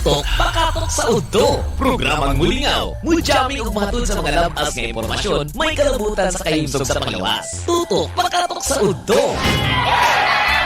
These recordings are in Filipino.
Tutok pakatok sa udto. Programang mulingaw, mudyami ug matod sa mga labas nga impormasyon, may kalabutan sa kayimsog sa panglawas. Tutok pakatok sa udto.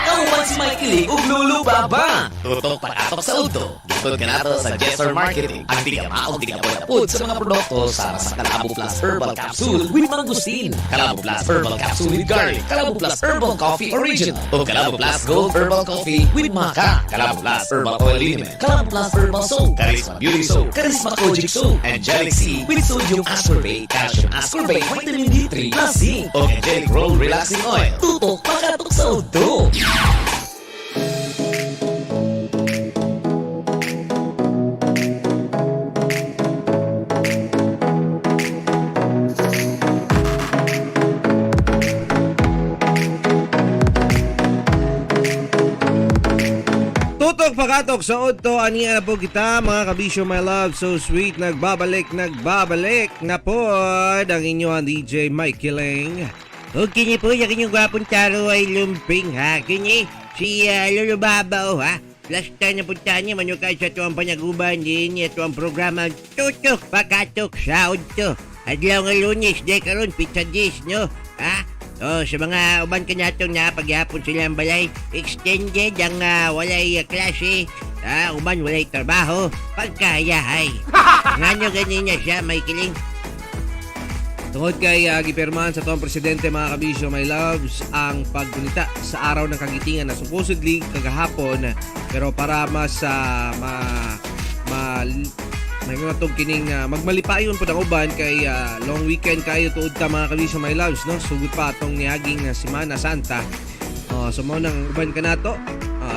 Kauman si Mike Kilig ug Lulu Baba. Tutok pakatok sa udto. Gitod ka nato sa Jesser Marketing. Ang tigamaog tigapod sa mga produkto para sa Calabo Plus Herbal Capsule with Mangustin, Calabo Plus Herbal Capsule with Garlic, Calabo Plus Herbal Coffee Original, o Calabo Plus Gold Herbal Coffee with Maca, Calabo Plus Herbal Oil Liniment, Calabo Plus Herbal Soap, Charisma Beauty Soap, Charisma Kojic Soap, Angelic C with Sodium Ascorbate, Calcium Ascorbate, Vitamin D3, plus zinc, o Angelic Roll Relaxing Oil. Tutok pakatok sa udto. Tutok pakatok sa udto, aniya na po kita mga kabisyo, my love, so sweet. Nagbabalik na po ang inyong DJ Mike Kiling. O kini po, yung inyong gwapong taro ay lumping ha. Kini, si Lolo Babao ha. Last time na punta niya, manukay sa tuwang panaguban din niya tuwang programa Tutok pakatok sa udto. Adlaw nga Lunes, de karon pizza dish, no? Ha? O, sa mga uban ka natong na paghapon silang balay, extended ang walay klase, uban walay trabaho, pagkayahay. Nga nyo ganyan niya siya, may kiling. Tungod kay gipirmahan sa tuwang presidente, mga kabisyo, my loves, ang paggunita sa araw ng kagitingan na supposedly kagahapon, pero para mas may mga tong kining magmalipayon po ng uban kay long weekend kayo tuod ta, mga kabisyo, my loves, no? Sugod pa atong niaging Semana Santa. So mo nang uban ka nato,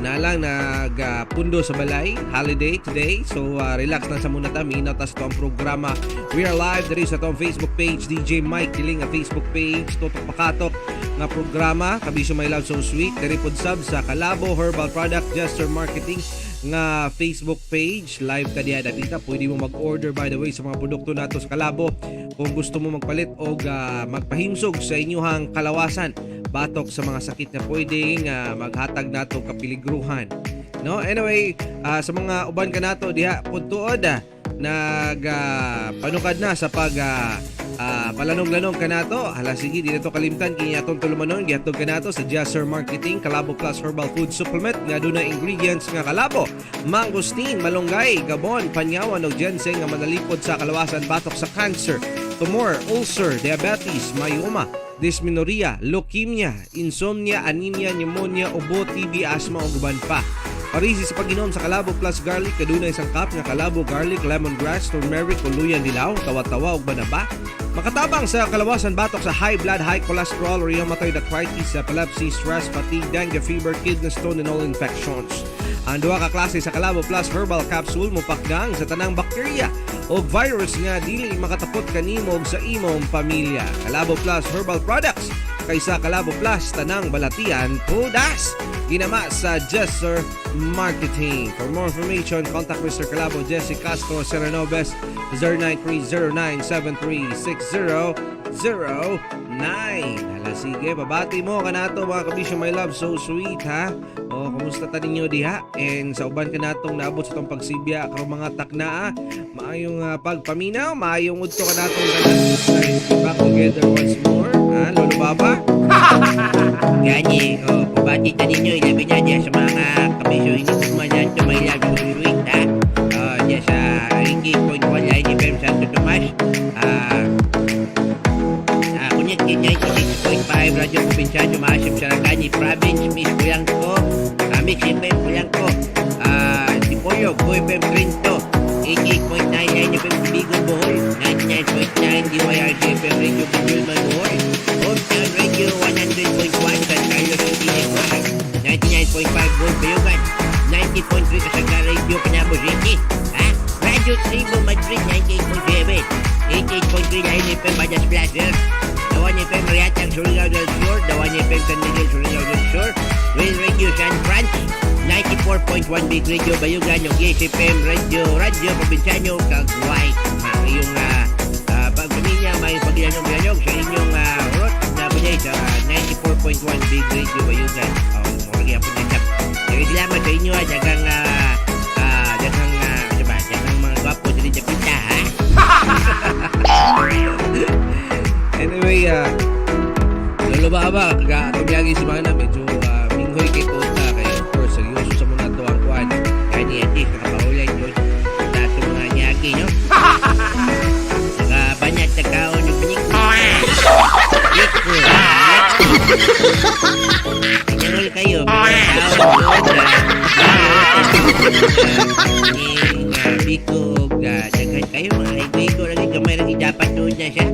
nalang nagpundo sa balay, holiday today. So relax na sa muna ta, minaw ta sa itong programa. We are live diri sa itong Facebook page, DJ Mike Kiling, nga Facebook page, Tutok Pakatok nga programa, kabisyo, my love, so sweet. Diri pod sub sa Calabo Herbal Product Jesser Marketing nga Facebook page, live ka diha dita. Pwede mo mag-order, by the way, sa mga produkto nato sa Calabo kung gusto mo magpalit o magpahimsog sa inyong kalawasan batok sa mga sakit na pwedeng maghatag nato kapiligruhan, no? Anyway, sa mga uban ka nato diha pudtuod panukad na sa palanog-lanog ka nato. Hala, sige, di na to kalimtan kini atong tulumanon, gihatod ka nato sa Jesser Marketing Calabo Plus Herbal Food Supplement nga aduna ingredients nga kalabo, mangustin, malunggay, gabon, panyawan ug ginseng nga manalipod sa kalawasan batok sa cancer, tumor, ulcer, diabetes, myoma, dysmenorrhea, leukemia, insomnia, anemia, pneumonia, ubo, TB, asthma ug uban pa. Parisi sa pag-inom sa Calabo Plus Garlic, kaduna isang cup nga Calabo Garlic, lemongrass, turmeric, uluyan dilaw, tawa-tawa ug banaba. Makatabang sa kalawasan batok sa high blood, high cholesterol, rheumatoid arthritis, epilepsy, stress, fatigue, dengue fever, kidney stone, and all infections. Ang duha ka klase sa Calabo Plus Herbal Capsule mupakgang sa tanang bakterya o virus nga dili makatapot kanimo sa imong pamilya. Calabo Plus Herbal Products kaysa Calabo Plus tanang balatian pudas. Ginama sa Jesser Marketing. For more information, contact Mr. Calabo Jesse Castro Serenobes 0930-973-6009. Hala, sige, babati mo ka nato, mga kabisyo, my love, so sweet ha. O, kumusta ta ninyo diha? And sa uban ka natong naabot sa itong pagsibya karong mga taknaa, maayong pagpaminaw, maayong udto ka natong back together once more, ha, Lolo Baba? Gani, pabati ta ninyo, ilabi na dyan sa mga kabisyo, hindi ko manan to may love so sweet ha. Dyan sa Ringgit Point Online ni Pem Santo Tomas. Kunyat kinyan 96.5 Radio Provinciano, Maasip Sarangani Province, Miss Pulangko, Mix FM Pulangko, Tipoyo, FM Trinto, 88.99 FM Bigo Bohol, 99.9 DYRC FM Radio Pagulman Bohol, Hometown Radio 100.1 San Carlos City Negros, 99.5 Gold Bayugan, 90.3 Kasanga Radio Panabo City, Radio Tribo Madrid 98.7, 88.3 Lain FM Bajas Plaza, Dawan FM Riatang Surigao del Sur, Dawan FM San Miguel Surigao del Sur, Real Radio San Franz, 94.1 Big Radio Bayugan, yung GSFM Radio Provinciano Kagway. Yung pagpamilya may pagyanong-yanong sa inyong rot na bagay sa 94.1 Big Radio Bayugan. Murag yapon din. Salamat sa inyo, dagang anyway, lolo ba tumiyagi si Mana medyo minghoy kay Tota kay of course seryoso sa muna to ang kuan. Kaya ni Ati, nakapahulay doon. Sa itong mga nyagi, no? Nakabanyat na kaon ng pinik. Iko. Inyarol kayo. Mga kaon doon. Bikog. Daghan kayo. Mga higo-higo. Lagi kamay lagi dapat doon na siya.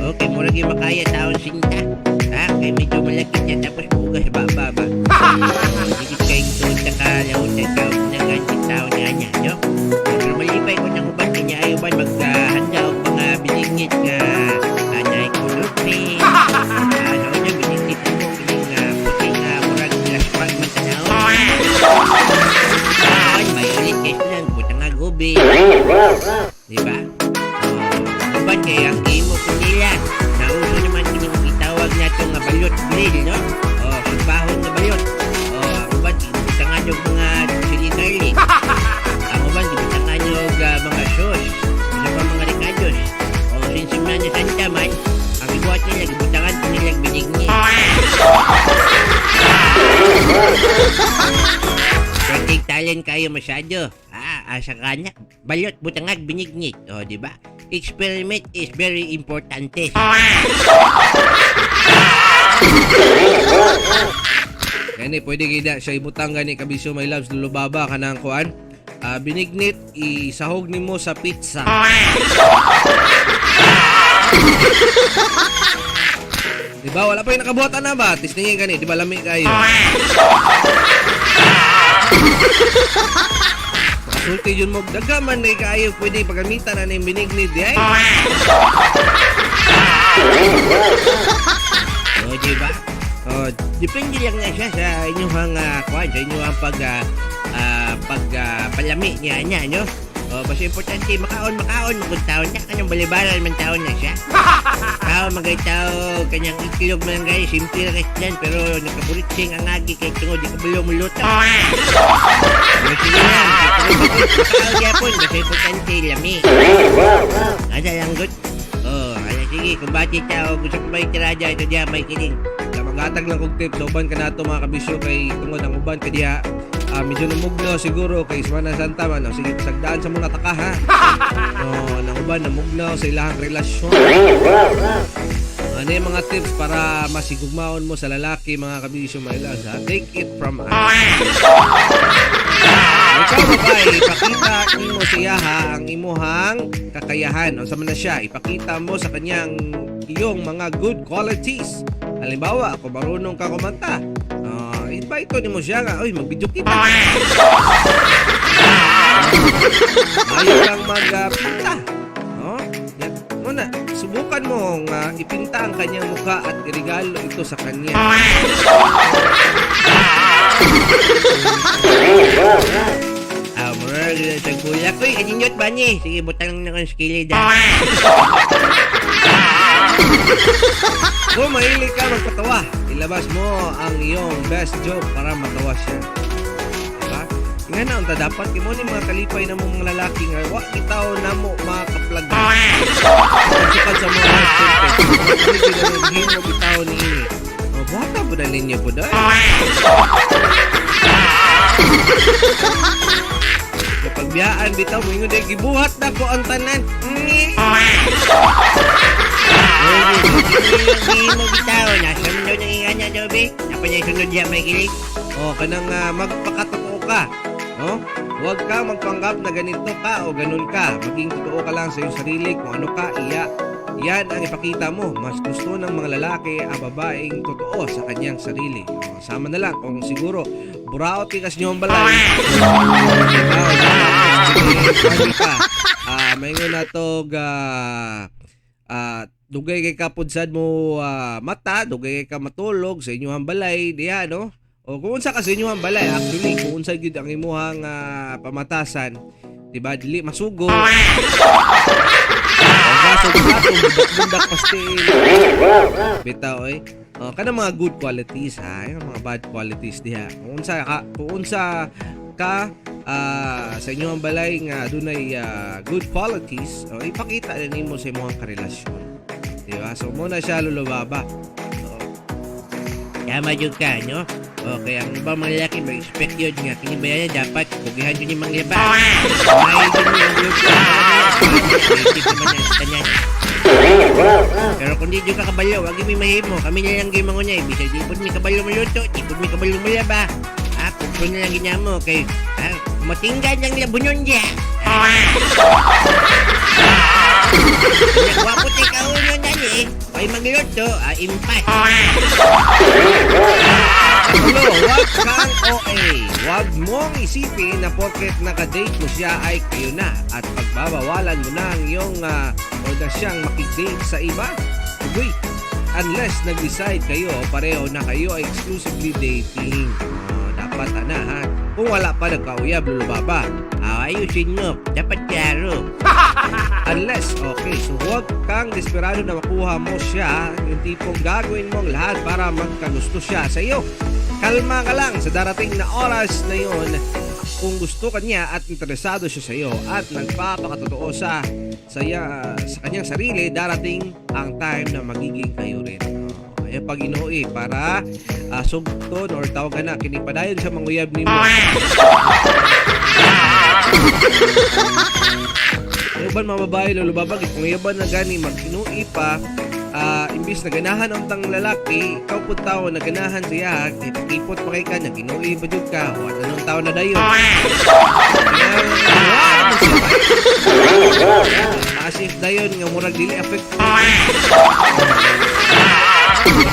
Okay, mo lagi makaya taon sinta. Kaya medyo malakit niya. Tapos bugas baba ba. Higit kayong doon sa kalaw na kaon na ganyan taon niya niya, no? Pero malipay ko ng uban niya ay uban maghanda o mga bilingit nga anay ko lupi. Ano niya bilingit mo biling puti nga murag laswag man tanaw. Ay, may ulit kayo lang butang nga gubi. Diba? Uban kaya ang imo ko nila. Nauso naman yung itawag na itong balot grill, no? Sumbahon na balot. Uban, ibutangan yung mga chili garlic. Ang uban, ibutangan yung mga sauce. Isa pa mga ricados. Sinsiman na santa man, ang ibuhat nila, ibutangan ko nilang binigni. Pratik talent kayo masyado. Asa ka na. Balot, butangag, binignit. Di ba? Experiment is very important. Gani, pwede gida siya ibutang gani kabisyo my loves lulubaba ka ng kuan. Binignit, isahog nimo sa pizza. Diba? Wala pa yung nakabuhatan na ba? Tistingin gani, diba lami kayo? Sulti yun mo, dagaman na kayo, pwede pagamitan na ng binignit, di ay? Diba? Depende lang na siya sa inyong kuwan, sa inyong pagpalami niya, no? Basta importante, makaon, magkuntaon niya, kanyang balibaran man taon na siya. Tao, magaytaw, kanyang itilog man guys, simple lang yan, pero nakaburitsing ang agi kay tungod, di ka bulong muluto. Sige lang, makaon yapon, basta importante, lami. Ada lang good. Sige, kung bati tao, gusto ko ba itiraja, ito diya, may kiling. Magatag lang kong tips, uban ka na ito mga kabisyo kay tungod ang uban ka diha. Medyo namugno siguro kay Semana Santa man. Sige, sagdaan sa muna taka ha. Nang uban namugno sa ilahang relasyon. Ano yung mga tips para masigugmaon mo sa lalaki mga kabisyo my loves ha? Take it from us. Ikaw babae, ipakita mo siya ha ang imuhang kakayahan. O sama na siya, ipakita mo sa kanyang iyong mga good qualities. Halimbawa, ako marunong ka kumanta. Invite ni mo siya nga, mag-video kita. Ayaw kang magpinta. Muna, subukan mong ipinta ang kanyang mukha at irigalo ito sa kanya. Mura sa gula ko kaninyot ba ni? Sige, butang na kong skilid Kung mahilig ka magpatawa, ilabas mo ang iyong best joke para matawa siya. Diba? Nga na, unta dapat mo ni mga kalipay na mong mga lalaki nga, wak itaw na mo mga kaplag. Pagsipan sa mga high-temped. Hindi mo bitaw ni ini. Buhata po na ninyo po dahil. Pagbiyaan bitaw mo yung gibuhat na ko ang tanan. Hindi mo bitaw. Nasa mo daw nang inganya daw, be? Napa niya sunod niya may kilig? Kanang magpakatotoo ka. Huwag ka magpanggap na ganito ka o ganun ka. Maging totoo ka lang sa iyong sarili kung ano ka, yan ang ipakita mo. Mas gusto ng mga lalaki ang babaeng totoo sa kanyang sarili. Sama na lang kung siguro buraot ikas nyo ang balay. Mayngon na to dugay kay kapudsad mo mata, dugay kay ka matulog sa inyong balay diha, no? O kung unsa ka sa inyong balay, actually kung unsa gid ang imuhang pamatasan, diba? Dili masugo. Bundak pastil. Bitaw kana mga good qualities ha, yung mga bad qualities diha. Kung unsa ka sa inyong balay nga adunay good qualities, ipakita na nimo sa imong karelasyon. Di di ba? So muna siya lulubaba. Tama yun ka, no? Okay, ang ibang mga lalaki, mag-expect yun nga. Kinibayan niya, dapat kugihan yun yung mga laba. Mahal yun yung loob ko. Hindi naman yan, kanyan. Pero kung di yun kakabalo, wag yung may mahimo. Kami na lang yung mga niya. Ibig di po may kabalo mo luto, di po may kabalo mo laba. Kung na lang ganyan mo, kay matinggan lang nila bunyon niya. Wapo tayo kauno na eh. Ay magluto, impas. Hello, wag kang OA. Wag mong isipin na porket nakadate mo siya ay kayo na at pagbabawalan mo na ang iyong o na siyang makidate sa iba. Uy, unless nag-decide kayo pareho na kayo ay exclusively dating. Dapat na ha. Kung wala pa nagkauyab, lulubaba. Ayusin mo, dapat klaro. Unless, okay, so huwag kang desperado na makuha mo siya, yung tipong gagawin mong lahat para magkagusto siya sa iyo. Kalma ka lang sa darating na oras na yun. Kung gusto ka niya at interesado siya sa iyo at nagpapakatotoo sa kanyang sarili, darating ang time na magiging kayo rin. Ay pag inuwi para sugton or tawagan na kinipadayon sa manguyab ni mo. Iban mga babae lulubabag kung iban na gani mag-inuwi pa imbis na ganahan ang tang lalaki ikaw po tao na ganahan siya ipot pa kay ka na ginuwi ba jud ka o anong tao na dayon asif dayon nga murag dili affect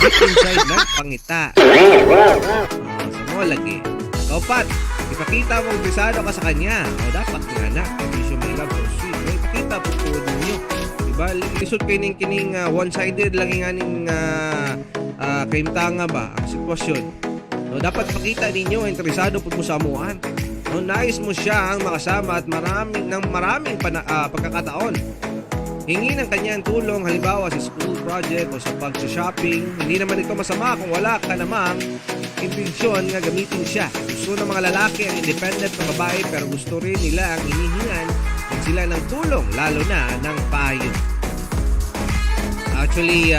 inside na pangita sa mo lagi kaupat ipakita mong pisado ka sa kanya o dapat nga na hindi siya may love or sweet o ipakita po po ninyo diba lisod kayo kining one-sided lang yung aning kaimtanga ba ang sitwasyon so dapat pakita ninyo interesado po mo sa amuan no, nais mo siya ang makasama at maraming pagkakataon hingi ng kanyang tulong halimbawa sa school project o sa pag-shopping. Hindi naman ito masama kung wala ka namang intensyon nga gamitin siya. Gusto ng mga lalaki ang independent na babae pero gusto rin nila ang hinihingan at sila ng tulong lalo na ng payo. Actually,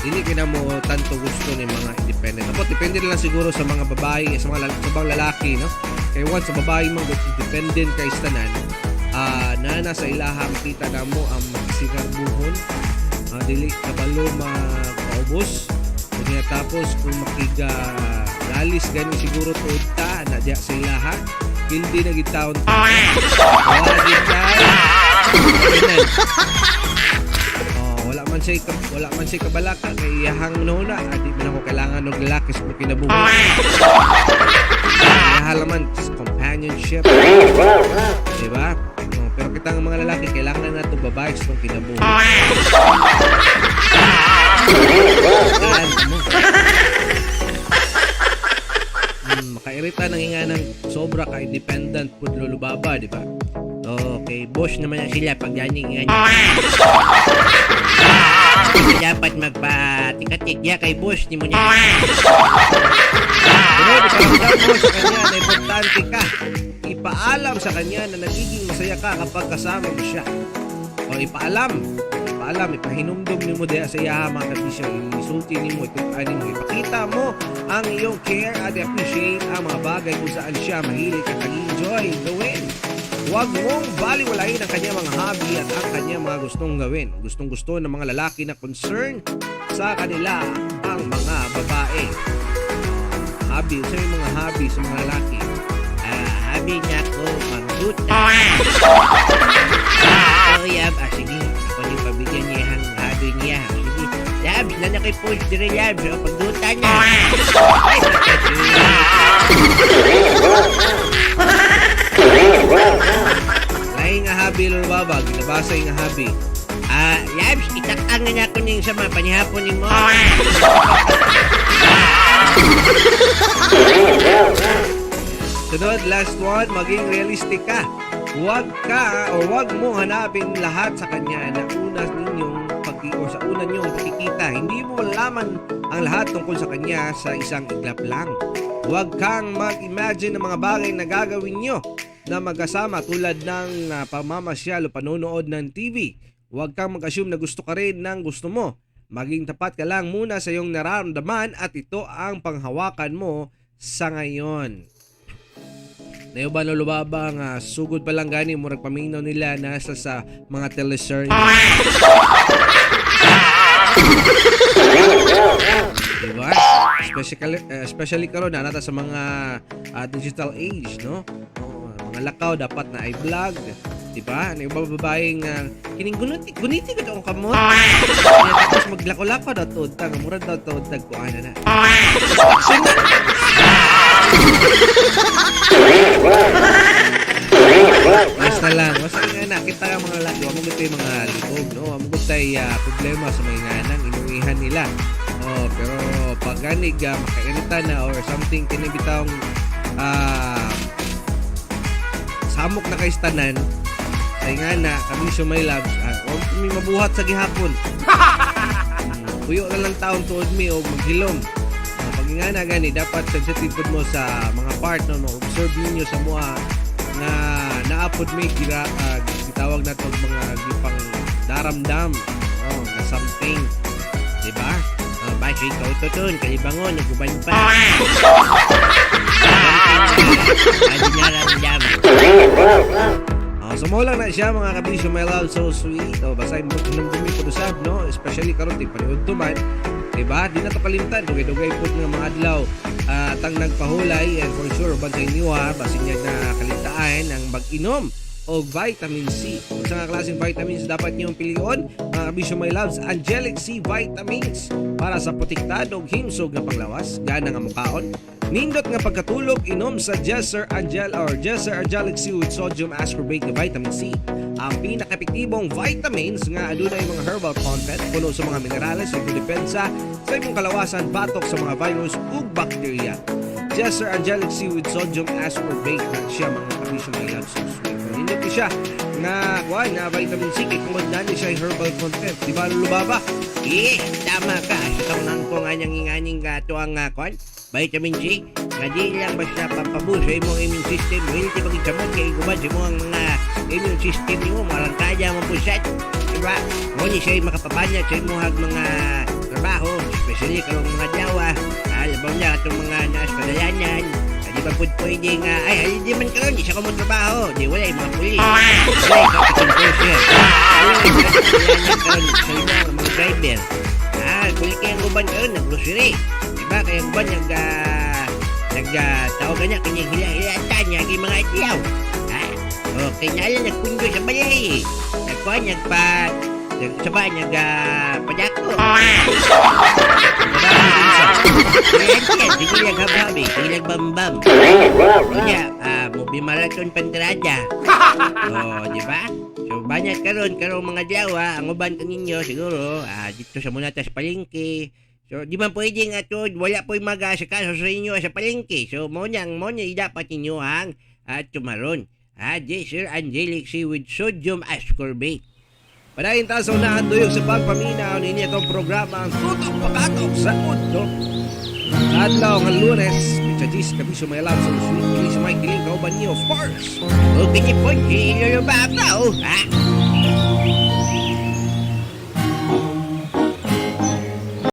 hindi ka na mo tanto gusto ng mga independent. Ako, depende lang siguro sa mga babae, sa mga lalaki, no? Kaya once sa babae mong independent kay istanan, na nasa ilaha makita na mo ang magsigarbuhon dili kabalo magpaubos kanya tapos kung lalis gani siguro tuod ta na diya sa ilaha hindi na gitaon wala man siya kabalaka kay iyahang nuna di man ako kailangan ng lalaki sa kinabuhi halaman companionship diba? Pero kita ng mga lalaki, kailangan na natin babae sa itong kinabuhi. Makairita nang hinga ng sobra ka-independent po lulubaba, di ba? Okay, boss naman na sila pag yaning nga niya. Dapat magpa-tikat-tik niya kay boss, di mo niya. Pero ipaalam mo sa kanya na importante ka. Ipaalam sa kanya na nagiging masaya ka kapag kasama mo siya. O ipahinumdum ni mo dahil sa iya mga kabisyo. Isulti ni mo, ipakita mo ang iyong care at appreciate ang mga bagay kung saan siya mahilig at nag-enjoy gawin. Huwag mong baliwalain ang kanyang mga hobby at ang kanyang mga gustong gawin. Gustong-gusto ng mga lalaki na concern sa kanila ang mga babae. Hobby, sa yung mga hobby sa mga lalaki. Hobby niya ko magduta. Yab, sige. Ako yung pabigyan niya ang hobby niya. Sige. Labs, na nakipost dire labs. O, pagduta niya. Lain nga hobby, lulubaba. Ginabasa yung hobby. Labs, itakang nga ako niyong sama. Panihapon ni mo. Sunod, last one, maging realistic ka. Huwag mo hanapin lahat sa kanya na sa una ninyong pakikita. Hindi mo malaman ang lahat tungkol sa kanya sa isang iglap lang. Huwag kang mag-imagine ng mga bagay na gagawin nyo na magkasama tulad ng pamamasyal o panonood ng TV. Huwag kang mag-assume na gusto ka rin ng gusto mo. Maging tapat ka lang muna sa iyong nararamdaman at ito ang panghawakan mo sa ngayon. Naiba no lubaba nga sugod pa lang gani murag paminaw nila nasa sa mga teleserye. Diba? Especially karon na nata sa mga digital age, no? Mga lakaw dapat na ay vlog, diba? Ang iba babaeng kining guniti ka akong kamot. Tapos maglako-lako daw tuod tag, murag daw tuod tag ko ana na. Basta nga nakita nga mga laki, wamo gutay mga libog, no? Wamo gutay problema sa mga nganang inuwihan nila. Oh, pero pag ganig makairita na or something kinibitawng samok na kay stanan ay nga na kami my loves may mabuhat sa gihapon. Puyo na lang taon tuod mi o maghilom. Pag nga na gani dapat sensitive pud mo sa mga part no, observe ninyo sa mga nga naapod may gitawag na to mga gipang daramdam na something, diba? Basi ikaw ito dun, kalibangon, naguban pa. Ano niya ramdam? So mo lang na siya mga kabisyo, my love, so sweet. Basahin mo ng dumi ko dusab, no? Especially karon ti paniud tuman. Diba? Di na to kalimtan. Dugay-dugay po nga mga adlaw tang nagpahulay and for sure ba sa inyo basin niya na kalintaan ang mag-inom o vitamin C. Kung sa klaseng vitamins dapat niyong piliyon, mga kabisyo my loves, Angelic C Vitamins para sa protektado og himsog nga panglawas, gana nga mukaon. Nindot nga pagkatulog, inom sa Jesser Angelic C with sodium ascorbate na vitamin C. Ang pinaka-epektibong vitamins nga adunay mga herbal content, puno sa mga minerales ug depensa sa imong kalawasan batok sa mga virus ug bakterya. Jesser Angelic C with sodium ascorbate na siya mga kabisyo my loves. Hindi ko siya na vitamin C kay kung magdani siya herbal content. Di ba lulubaba? Tama ka. Ikaw nang ko nga niyang gato ang vitamin C. Nga di lang basta pampabuso sa imong immune system. Hindi pagkicamot kay gubad sa imong mga immune system niyo. Marang kaya mong pusat. Diba? Ngunit siya makapapanya sa imong mga trabaho. Especially karong mga jawa. Labaw niya itong mga naaspadayanan. Di ba po pwede nga, di man karon, di siya ko trabaho. Di wala yung mga pulis. Wala yung kapit-imposure. Karon, mga driver. Kulit kayang uban karon, nag-grocery. Diba, kayang uban nag-tawag ka niya, kanyang hila-hilatan niya, kayang mga itiyaw. Okay, naalan, nagpundo sa balay. Padako. Sige lang hababi, sige lang bambam. Kanya, movie marathon pandrada. Diba? So, banyak karong mga Jawa, ang uban kaninyo siguro, dito sa Munatas Palengke. So, di man pwede nga to, wala po yung mag-asakaso sa inyo sa palengke. So, mo niya dapat ninyo ang tumaron. Jesser Angelic C with sodium ascorbate. Padayon ta sa unahan tuyok sa pagpaminaw ninyo itong programa ang Tutok Pakatok sa Udto. Adlaw ng Lunes, Pizza Gis, Kabisyo may love sa Sweet Kilis, Mike Kiling, kauban niyo, of course. Okay niyo po, hindi nyo ba ako,